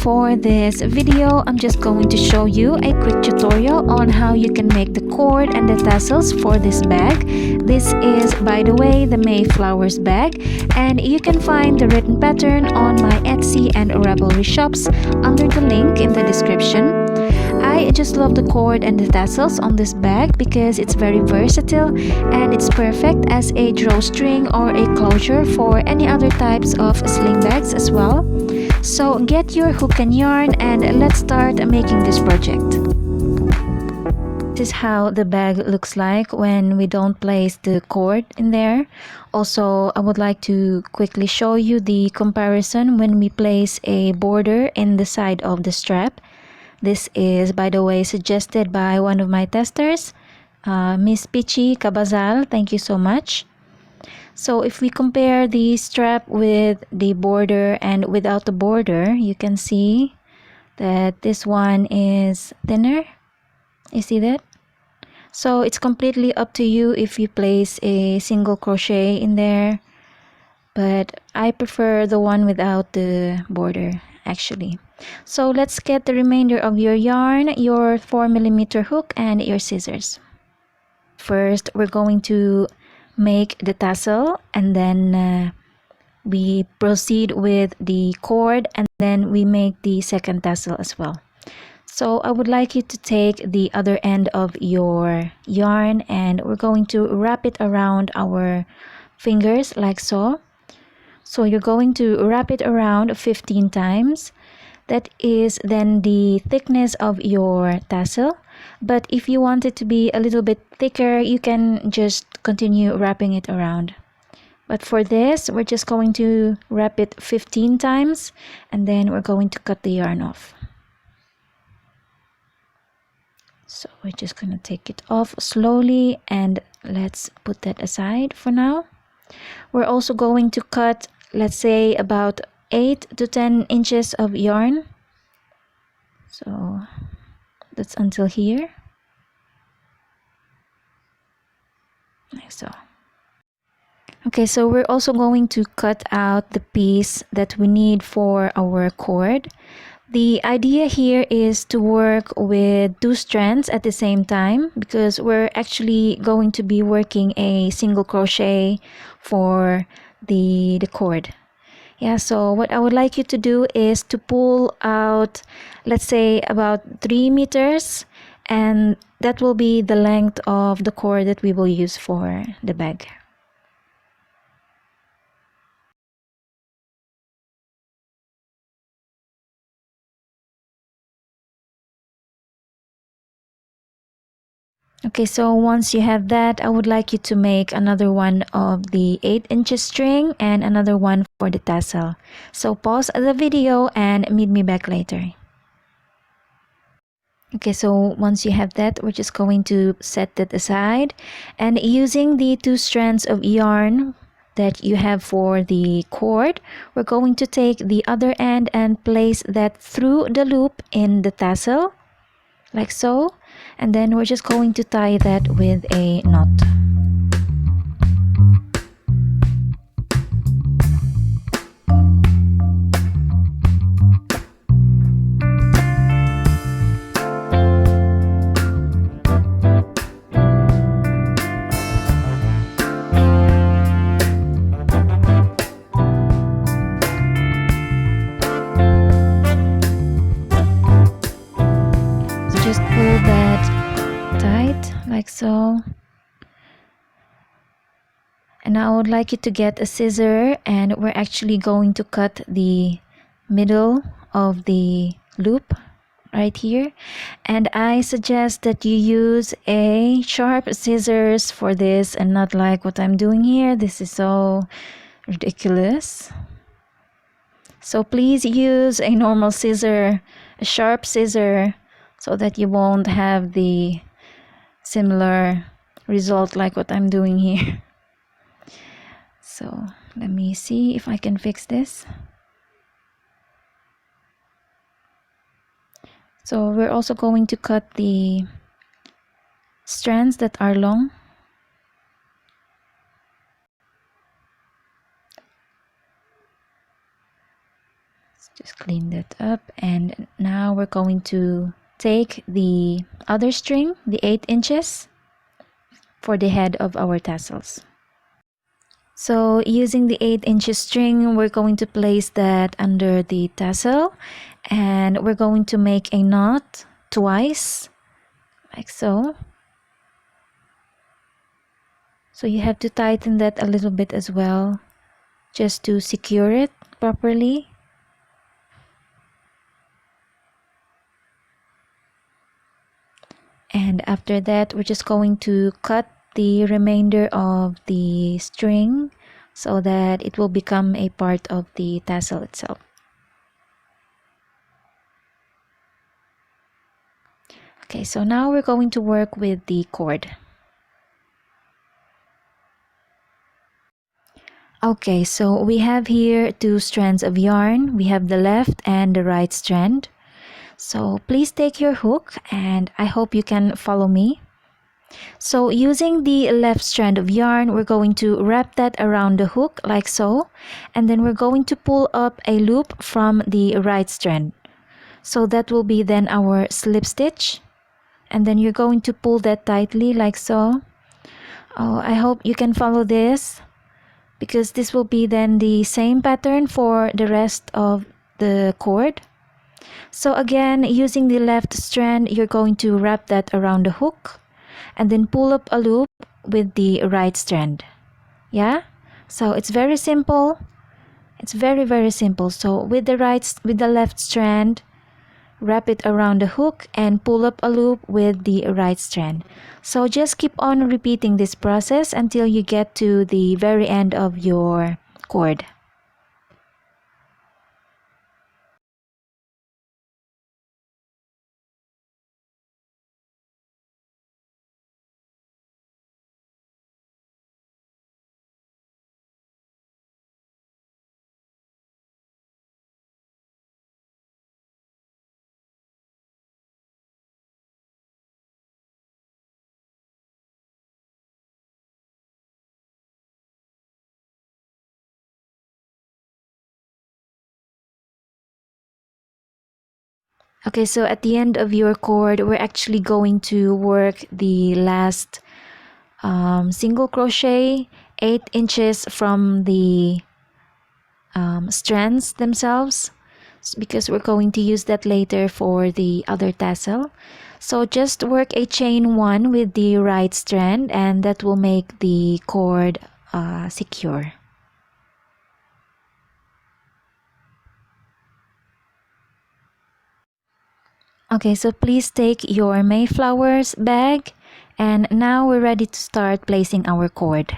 for this video, I'm just going to show you a quick tutorial on how you can make the cord and the tassels for this bag. This is, by the way, the Mayflowers bag, and you can find the written pattern on my Etsy and Ravelry shops under the link in the description. I just love the cord and the tassels on this bag because it's very versatile and it's perfect as a drawstring or a closure for any other types of sling bags as well. So get your hook and yarn and let's start making this project. This is how the bag looks like when we don't place the cord in there. Also, I would like to quickly show you the comparison when we place a border in the side of the strap. This is, by the way, suggested by one of my testers, Miss Pichi Cabazal. Thank you so much. So if we compare the strap with the border and without the border, you can see that this one is thinner. You see that? So it's completely up to you if you place a single crochet in there, but I prefer the one without the border actually. So let's get the remainder of your yarn, your 4mm hook and your scissors. First, we're going to make the tassel, and then we proceed with the cord, and then we make the second tassel as well. So I would like you to take the other end of your yarn and we're going to wrap it around our fingers like so. So you're going to wrap it around 15 times. That is then the thickness of your tassel. But if you want it to be a little bit thicker, you can just continue wrapping it around. But for this, we're just going to wrap it 15 times and then we're going to cut the yarn off. So we're just going to take it off slowly and let's put that aside for now. We're also going to cut, let's say, about 8 to 10 inches of yarn. So that's until here, like so. Okay, so we're also going to cut out the piece that we need for our cord. The idea here is to work with 2 strands at the same time because we're actually going to be working a single crochet for the cord. Yeah, so what I would like you to do is to pull out, let's say, about 3 meters, and that will be the length of the cord that we will use for the bag. Okay, so once you have that, I would like you to make another one of the 8 inches string and another one for the tassel. So pause the video and meet me back later. Okay, so once you have that, we're just going to set that aside. And using the 2 strands of yarn that you have for the cord, we're going to take the other end and place that through the loop in the tassel, like so. And then we're just going to tie that with a knot. So just pull that tight like so. And now I would like you to get a scissor and we're actually going to cut the middle of the loop right here. And I suggest that you use a sharp scissors for this and not like what I'm doing here. This is so ridiculous. So please use a normal scissor, a sharp scissor, so that you won't have the similar result like what I'm doing here. So let me see if I can fix this. So we're also going to cut the strands that are long. Just clean that up, and now we're going to take the other string, the 8 inches, for the head of our tassels. So using the 8 inches string, we're going to place that under the tassel, and we're going to make a knot twice, like so. So you have to tighten that a little bit as well, just to secure it properly. And after that, we're just going to cut the remainder of the string so that it will become a part of the tassel itself. Okay, so now we're going to work with the cord. Okay, so we have here 2 strands of yarn. We have the left and the right strand. So please take your hook, and I hope you can follow me. So using the left strand of yarn, we're going to wrap that around the hook like so, and then we're going to pull up a loop from the right strand. So that will be then our slip stitch, and then you're going to pull that tightly like so. Oh, I hope you can follow this, because this will be then the same pattern for the rest of the cord. So again, using the left strand, you're going to wrap that around the hook and then pull up a loop with the right strand. Yeah, so it's very simple. It's very simple. So with the left strand, wrap it around the hook and pull up a loop with the right strand. So just keep on repeating this process until you get to the very end of your cord. Okay, so at the end of your cord, we're actually going to work the last single crochet 8 inches from the strands themselves, because we're going to use that later for the other tassel. So just work a chain 1 with the right strand, and that will make the cord secure. Okay, so please take your Mayflowers bag, and now we're ready to start placing our cord.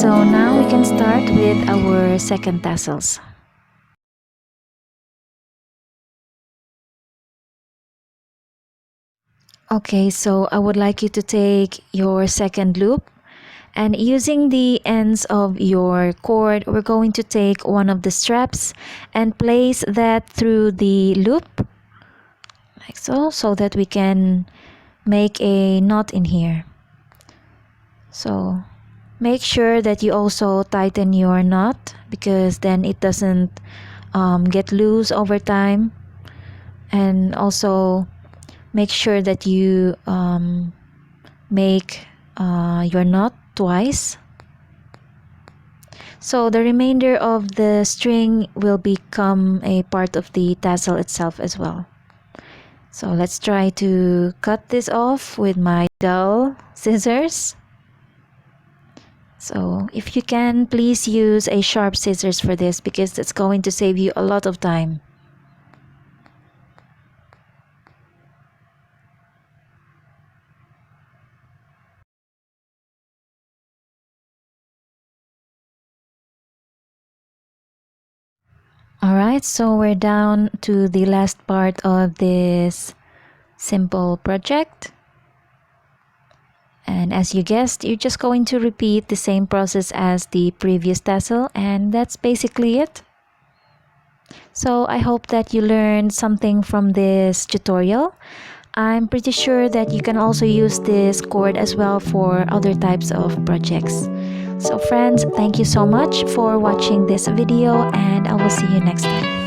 So now we can start with our second tassels. Okay, so I would like you to take your second loop, and using the ends of your cord, we're going to take one of the straps and place that through the loop like so, so that we can make a knot in here. So make sure that you also tighten your knot, because then it doesn't get loose over time. And also make sure that you make your knot twice. So the remainder of the string will become a part of the tassel itself as well. So let's try to cut this off with my dull scissors. So if you can, please use a sharp scissors for this because it's going to save you a lot of time. Alright, so we're down to the last part of this simple project. And as you guessed, you're just going to repeat the same process as the previous tassel, and that's basically it. So I hope that you learned something from this tutorial. I'm pretty sure that you can also use this cord as well for other types of projects. So friends, thank you so much for watching this video, and I will see you next time.